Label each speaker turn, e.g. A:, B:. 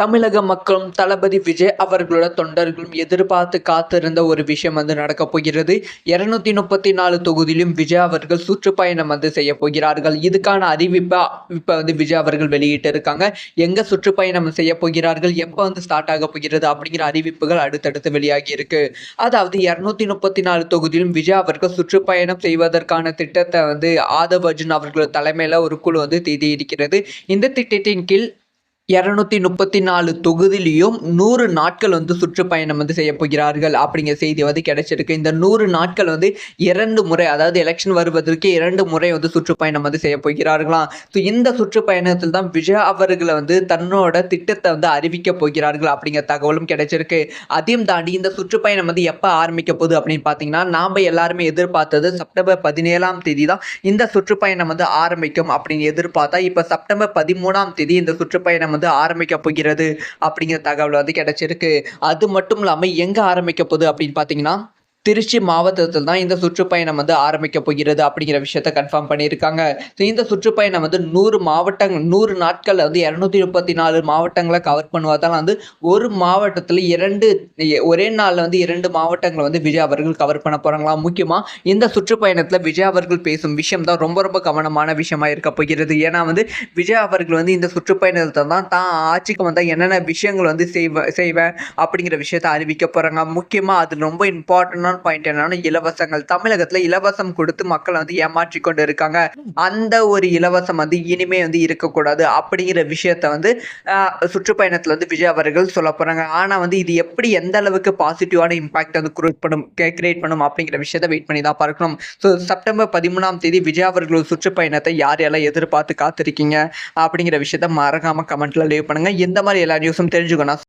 A: தமிழக மக்களும் தளபதி விஜய் அவர்களோட தொண்டர்களும் எதிர்பார்த்து காத்திருந்த ஒரு விஷயம் நடக்க போகிறது. 234 தொகுதியிலும் விஜய் அவர்கள் சுற்றுப்பயணம் செய்ய போகிறார்கள். இதுக்கான அறிவிப்பை இப்ப விஜய் அவர்கள் வெளியிட்டு இருக்காங்க. எங்க சுற்றுப்பயணம் செய்ய போகிறார்கள், எப்ப ஸ்டார்ட் ஆக போகிறது அப்படிங்கிற அறிவிப்புகள் அடுத்தடுத்து வெளியாகி இருக்கு. அதாவது 234 தொகுதியிலும் விஜய் அவர்கள் சுற்றுப்பயணம் செய்வதற்கான திட்டத்தை ஆதவ் அர்ஜுன் அவர்கள் தலைமையில ஒரு குழு தீட்டியிருக்கிறது. இந்த திட்டத்தின் கீழ் 234 தொகுதியிலையும் 100 நாட்கள் சுற்றுப்பயணம் செய்ய போகிறார்கள் அப்படிங்கிற செய்தி கிடைச்சிருக்கு. இந்த 100 நாட்கள் 2 முறை, அதாவது எலெக்ஷன் வருவதற்கு 2 முறை சுற்றுப்பயணம் செய்ய போகிறார்களாம். ஸோ இந்த சுற்றுப்பயணத்தில் தான் விஜய் அவர்களை தன்னோட திட்டத்தை அறிவிக்க போகிறார்கள் அப்படிங்கிற தகவலும் கிடைச்சிருக்கு. அதையும் தாண்டி இந்த சுற்றுப்பயணம் எப்போ ஆரம்பிக்க போகுது அப்படின்னு பார்த்தீங்கன்னா, நாம் எல்லாருமே எதிர்பார்த்தது செப்டம்பர் 17ஆம் தேதி தான் இந்த சுற்றுப்பயணம் ஆரம்பிக்கும் அப்படின்னு எதிர்பார்த்தா, இப்போ செப்டம்பர் 13ஆம் தேதி இந்த சுற்றுப்பயணம் ஆரம்பிக்க போகிறது அப்படிங்கிற தகவல் கிடைச்சிருக்கு. அது மட்டும் இல்லாம எங்க ஆரம்பிக்க போகுது அப்படின்னு பாத்தீங்கன்னா, திருச்சி மாவட்டத்தில் தான் இந்த சுற்றுப்பயணம் ஆரம்பிக்க போகிறது அப்படிங்கிற விஷயத்த கன்ஃபார்ம் பண்ணியிருக்காங்க. ஸோ இந்த சுற்றுப்பயணம் 100 மாவட்டங்கள் 100 நாட்கள் 234 மாவட்டங்களை கவர் பண்ணுவதால் ஒரு மாவட்டத்தில் ஒரே நாளில் 2 மாவட்டங்களை விஜய் அவர்கள் கவர் பண்ண போகிறாங்களாம். முக்கியமாக இந்த சுற்றுப்பயணத்தில் விஜய் அவர்கள் பேசும் விஷயம் தான் ரொம்ப ரொம்ப கவனமான விஷயமா இருக்க போகிறது. ஏன்னா விஜய் அவர்கள் இந்த சுற்றுப்பயணத்தை தான் ஆட்சிக்கு வந்தால் என்னென்ன விஷயங்கள் செய்வேன் அப்படிங்கிற விஷயத்தை அறிவிக்க போகிறாங்க. முக்கியமாக அது ரொம்ப இம்பார்ட்டன்டான பாயிண்ட் என்னன்னா, இலவசங்கள். தமிழகத்துல இலவசம் கொடுத்து மக்கள் ஏமாற்றி கொண்டு இருக்காங்க. அந்த ஒரு இலவசம் இனிமே இருக்கக்கூடாது அப்படிங்கிற விஷயத்த சுற்றுப்பயணத்துல விஜய் அவர்கள் சொல்ல போறாங்க. ஆனா இது எப்படி எந்த அளவுக்கு பாசிட்டிவான இம்பாக்ட் கிரியேட் பண்ணும் அப்படிங்கிற விஷயத்த வெயிட் பண்ணி தான் பார்க்கணும். ஸோ செப்டம்பர் 13ஆம் தேதி விஜய் அவர்கள் சுற்றுப்பயணத்தை யாரெல்லாம் எதிர்பார்த்து காத்திருக்கீங்க அப்படிங்கிற விஷயத்த மறக்காம கமெண்ட்ல லீவ் பண்ணுங்க. இந்த மாதிரி எல்லா நியூஸும் தெரிஞ்சுக்கணும்.